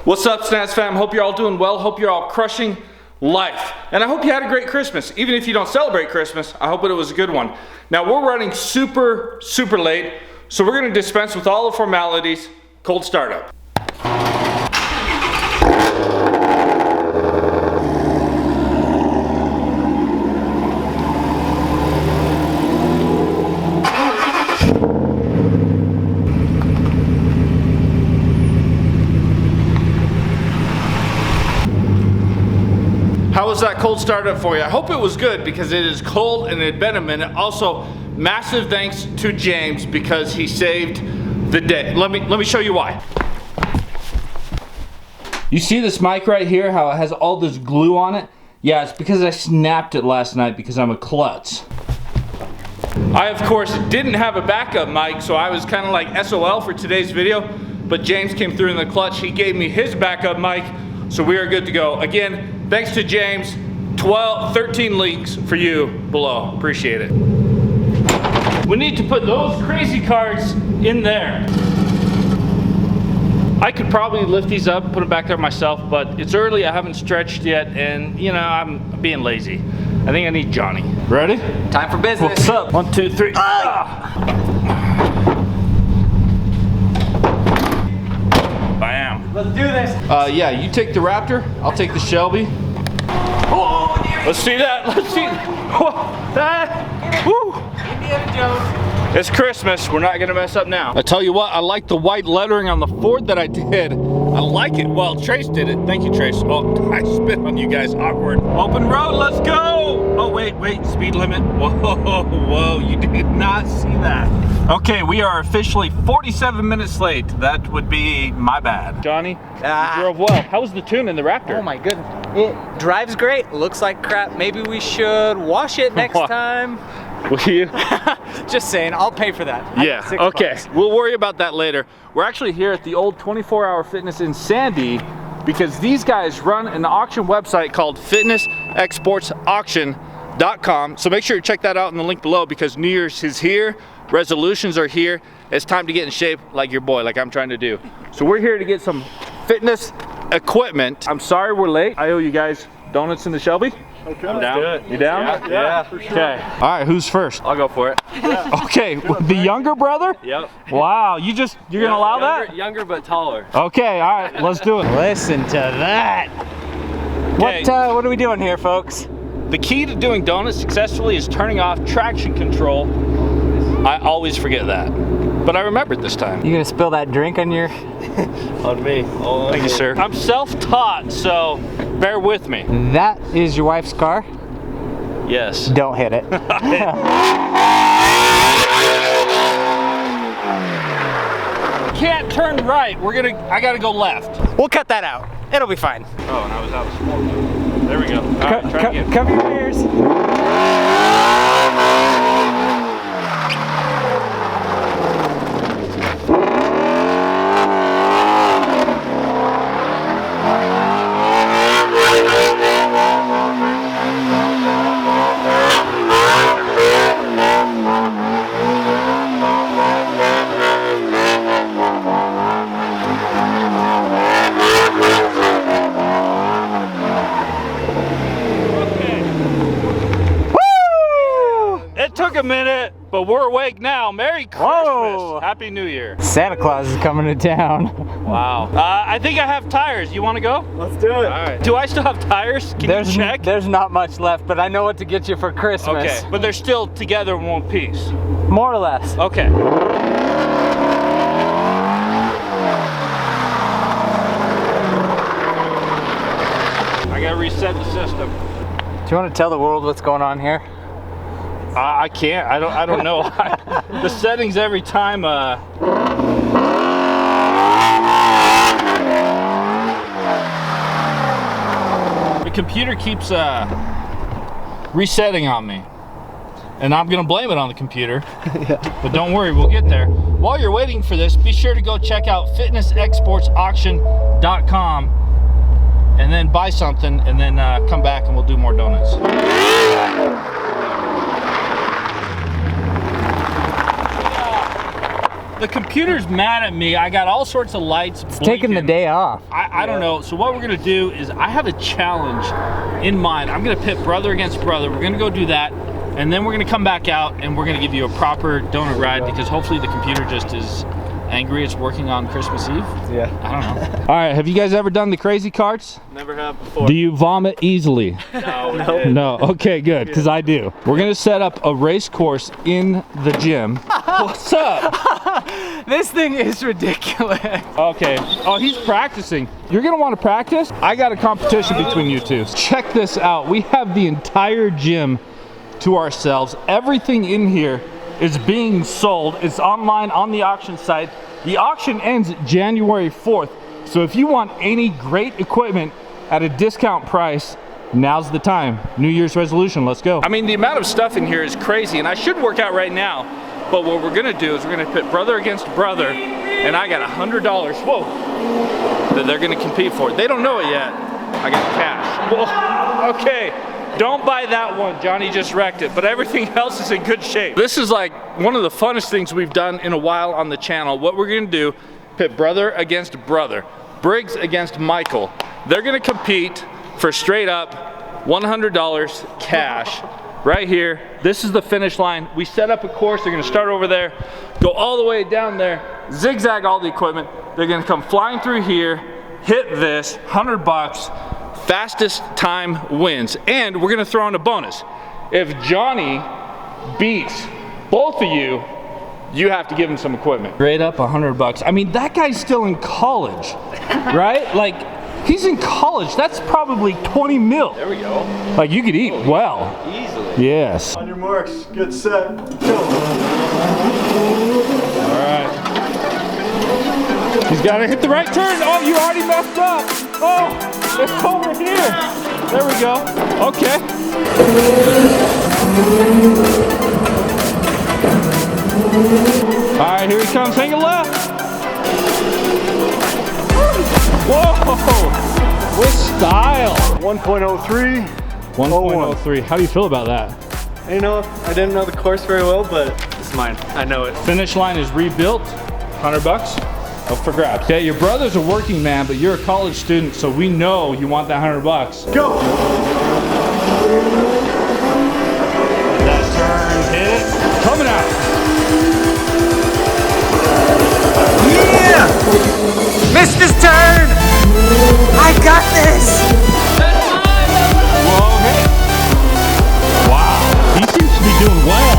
What's up, Snaz fam? Hope you're all doing well. Hope you're all crushing life. And I hope you had a great Christmas. Even if you don't celebrate Christmas, I hope it was a good one. Now we're running super late, so we're gonna dispense with all the formalities. Cold startup. How was that cold startup for you? I hope it was good because it is cold and it had been a minute. Also, massive thanks to James because he saved the day. Let me show you why. You see this mic right here, how it has all this glue on it? Yeah, it's because I snapped it last night because I'm a klutz. I, of course, didn't have a backup mic, so I was kind of like SOL for today's video, but James came through in the clutch. He gave me his backup mic, so we are good to go. Again, thanks to James. 13 links for you below. Appreciate it. We need to put those crazy cards in there. I could probably lift these up, put them back there myself, but it's early, I haven't stretched yet, and you know, I'm being lazy. I think I need Johnny. Ready? Time for business. What's up? 1, 2, 3. Bam. Let's do this. Yeah, you take the Raptor, I'll take the Shelby. Oh, let's see that. Let's see that. Woo. Indiana Jones. It's Christmas. We're not gonna mess up now. I tell you what, I like the white lettering on the Ford that I did. I like it. Well, Trace did it. Thank you, Trace. Oh, I spit on you guys. Awkward. Open road. Let's go. Oh, wait. Speed limit. Whoa. You did not see that. Okay, we are officially 47 minutes late. That would be my bad. Johnny, you drove well. How was the tune in the Raptor? Oh my goodness. It drives great. Looks like crap. Maybe we should wash it next time. Will you? Just saying, I'll pay for that. Yeah, okay. $6. We'll worry about that later. We're actually here at the old 24-Hour Fitness in Sandy because these guys run an auction website called fitnessexportsauction.com. So make sure you check that out in the link below because New Year's is here, resolutions are here. It's time to get in shape like your boy, like I'm trying to do. So we're here to get some fitness equipment. I'm sorry we're late. I owe you guys donuts in the Shelby. Okay, I'm down. You down? Yeah, for sure. Okay. All right, who's first? I'll go for it. Okay, the younger brother? Yep. Wow, you're gonna allow that? Younger but taller. Okay, all right, let's do it. Listen to that. Okay. What are we doing here, folks? The key to doing donuts successfully is turning off traction control. I always forget that, but I remembered this time. You gonna spill that drink on your... On me. Oh, Thank you, sir. I'm self-taught, so bear with me. That is your wife's car? Yes. Don't hit it. Can't turn right. I gotta go left. We'll cut that out. It'll be fine. Oh, and I was out of sport mode. There we go. All right, try again. Cover your ears. Took a minute, but we're awake now. Merry Christmas. Whoa. Happy New Year. Santa Claus is coming to town. Wow. I think I have tires. You want to go? Let's do it. All right. Do I still have tires? Can you check? There's not much left, but I know what to get you for Christmas. Okay, but they're still together in one piece. More or less. Okay. I gotta reset the system. Do you want to tell the world what's going on here? I can't. I don't know. The settings every time. The computer keeps resetting on me, and I'm gonna blame it on the computer. Yeah. But don't worry, we'll get there. While you're waiting for this, be sure to go check out fitnessexportsauction.com and then buy something, and then come back and we'll do more donuts. the computer's mad at me. I got all sorts of lights blinking. Taking the day off. I don't know. So what we're gonna do is I have a challenge in mind. I'm gonna pit brother against brother. We're gonna go do that. And then we're gonna come back out and we're gonna give you a proper donut ride because hopefully the computer just is angry it's working on Christmas Eve. Yeah. I don't know. All right, have you guys ever done the crazy carts? Never have before. Do you vomit easily? No. No, okay, good, because I do. We're gonna set up a race course in the gym. What's up? This thing is ridiculous. Okay, oh, he's practicing. You're gonna wanna practice? I got a competition between you two. Check this out. We have the entire gym to ourselves. Everything in here is being sold. It's online on the auction site. The auction ends January 4th. So if you want any great equipment at a discount price, now's the time. New Year's resolution, let's go. I mean, the amount of stuff in here is crazy and I should work out right now, but what we're gonna do is we're gonna pit brother against brother and I got $100, whoa, that they're gonna compete for. They don't know it yet. I got cash. Whoa, okay. Don't buy that one, Johnny just wrecked it, but everything else is in good shape. This is like one of the funnest things we've done in a while on the channel. What we're gonna do, pit brother against brother, Briggs against Michael. They're gonna compete for straight up $100 cash right here. This is the finish line. We set up a course, they're gonna start over there, go all the way down there, zigzag all the equipment. They're gonna come flying through here, hit this, $100. Fastest time wins. And we're gonna throw in a bonus. If Johnny beats both of you, you have to give him some equipment. Straight up $100. I mean, that guy's still in college, right? Like, he's in college. That's probably 20 mil. There we go. Like, you could eat well. Easily. Yes. On your marks, get set, go. All right. He's got to hit the right turn. Oh, you already messed up. Oh, it's over here. There we go. Okay. All right, here he comes. Hang a left. Whoa, with style. 1.03. 1.03. How do you feel about that? You know, I didn't know the course very well, but it's mine. I know it. Finish line is rebuilt. $100. Up for grabs. Okay, your brother's a working man, but you're a college student, so we know you want that $100. Go! That turn, hit it. Coming out. Yeah! Missed this turn! I got this! Whoa, hit it. Wow, he seems to be doing well.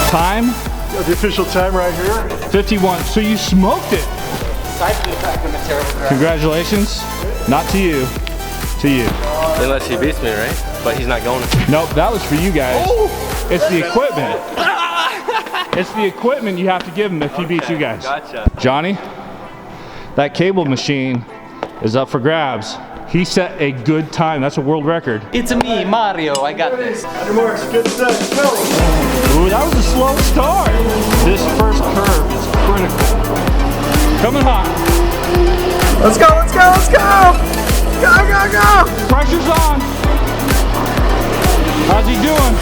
Time? Got the official time right here. 51. So you smoked it. Congratulations. Not to you. To you. Unless he beats me, right? But he's not going to. Nope, that was for you guys. It's the equipment. It's the equipment you have to give him if he beats you guys. Gotcha. Johnny, that cable machine is up for grabs. He set a good time. That's a world record. It's me, Mario. I got this. On your marks, get set, go! Ooh, that was a slow start. This first curve is critical. Coming hot. Let's go, let's go, let's go! Go, go, go! Pressure's on. How's he doing?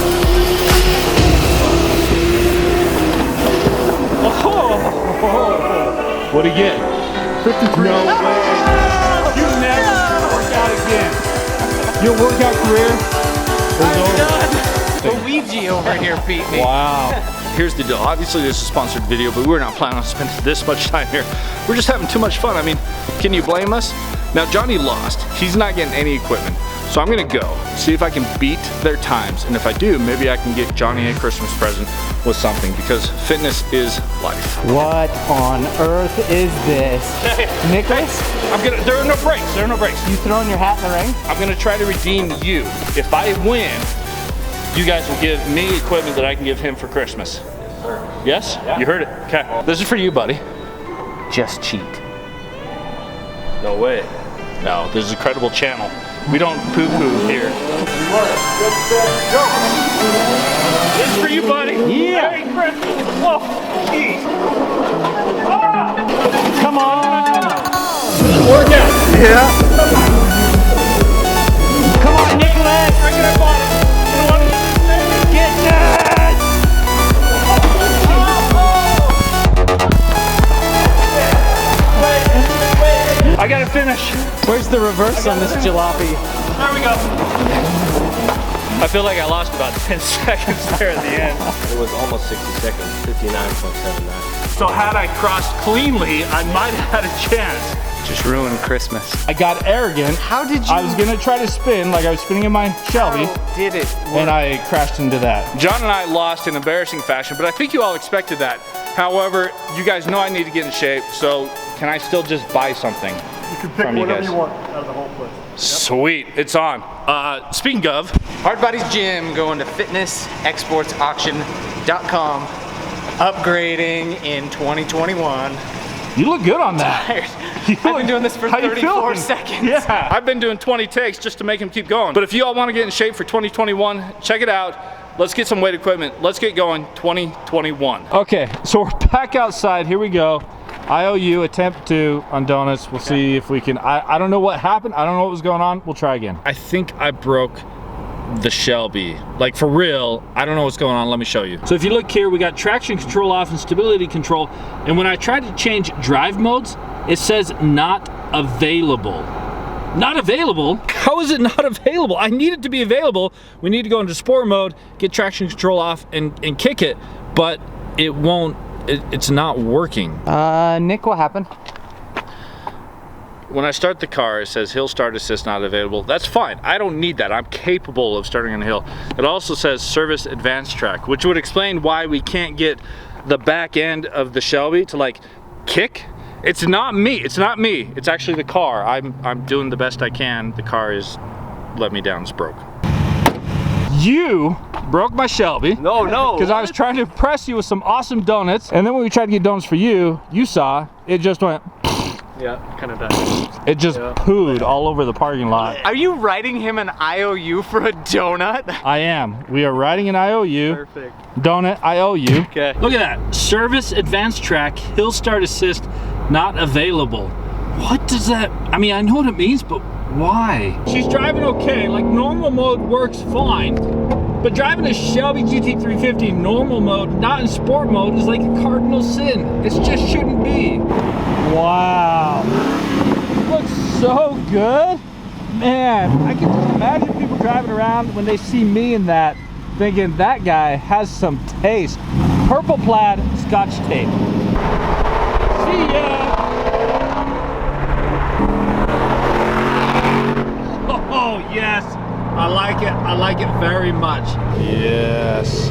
Oh, what'd he get? 53. No way. You never work out again. Your workout career is over. Luigi over here beat me. Wow. Here's the deal. Obviously, this is a sponsored video, but we're not planning on spending this much time here. We're just having too much fun. I mean, can you blame us? Now, Johnny lost. He's not getting any equipment. So I'm gonna go see if I can beat their times. And if I do, maybe I can get Johnny a Christmas present with something because fitness is life. What on earth is this? Nicholas? There are no breaks. There are no breaks. You throwing your hat in the ring? I'm gonna try to redeem you. If I win, you guys will give me equipment that I can give him for Christmas. Yes, sir. Yes? Yeah. You heard it. Okay. This is for you, buddy. Just cheat. No way. No, this is a credible channel. We don't poo-poo here. This is for you, buddy. Yeah. Merry Christmas. Whoa, jeez. Ah. Come on. Work out. Yeah. Come on, Nicholas. Where's the reverse on this jalopy? There we go. I feel like I lost about 10 seconds there at the end. It was almost 60 seconds, 59.79. So had I crossed cleanly, I might have had a chance. Just ruined Christmas. I got arrogant. How did you? I was gonna try to spin like I was spinning in my Shelby. How did it work? And I crashed into that. John and I lost in embarrassing fashion, but I think you all expected that. However, you guys know I need to get in shape, so can I still just buy something? You can pick From you whatever guys. you want out of the whole place. Sweet, it's on. Speaking of, Hard Bodies Gym going to fitnessexportsauction.com. Upgrading in 2021. you look good on that. I've been doing this for How you 34 feeling? seconds. Yeah, I've been doing 20 takes just to make him keep going. But if you all want to get in shape for 2021, check it out. Let's get some weight equipment. Let's get going 2021. Okay, so we're back outside. Here we go. IOU attempt 2 on donuts. We'll see if we can. I don't know what happened. I don't know what was going on. We'll try again. I think I broke the Shelby. Like for real, I don't know what's going on. Let me show you. So if you look here, we got traction control off and stability control. And when I try to change drive modes, it says not available. Not available? How is it not available? I need it to be available. We need to go into sport mode, get traction control off and kick it, but it won't, it's not working. Nick, what happened? When I start the car, it says hill start assist not available. That's fine. I don't need that. I'm capable of starting on a hill. It also says service advanced track, which would explain why we can't get the back end of the Shelby to like kick. It's not me. It's not me. It's actually the car. I'm doing the best I can. The car is let me down. It's broke. You broke my Shelby. No. Because I was trying to impress you with some awesome donuts, and then when we tried to get donuts for you, you saw it just went. Yeah, kind of died. It just pooed all over the parking lot. Are you writing him an IOU for a donut? I am. We are riding an IOU. Perfect. Donut IOU. Okay. Look at that. Service advanced track, hill start assist, not available. What does that, I mean, I know what it means, but why? She's driving okay, like normal mode works fine, but driving a Shelby GT350 in normal mode, not in sport mode, is like a cardinal sin. It just shouldn't be. Wow. Looks so good. Man, I can just imagine people driving around when they see me in that, thinking that guy has some taste. Purple plaid Scotch tape. See ya. Oh, yes. I like it. I like it very much. Yes.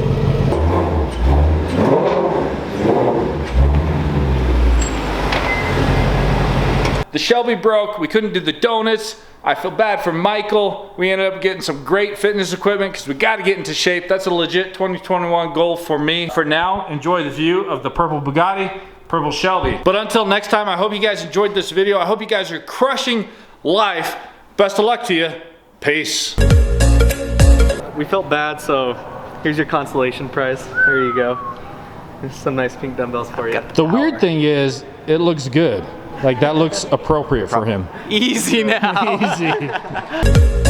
The Shelby broke. We couldn't do the donuts. I feel bad for Michael. We ended up getting some great fitness equipment because we got to get into shape. That's a legit 2021 goal for me. For now, enjoy the view of the purple Bugatti, purple Shelby. But until next time, I hope you guys enjoyed this video. I hope you guys are crushing life. Best of luck to you. Peace. We felt bad, so here's your consolation prize. There you go. There's some nice pink dumbbells for you. The weird thing is, it looks good. Like that looks appropriate for him. Easy now. Easy.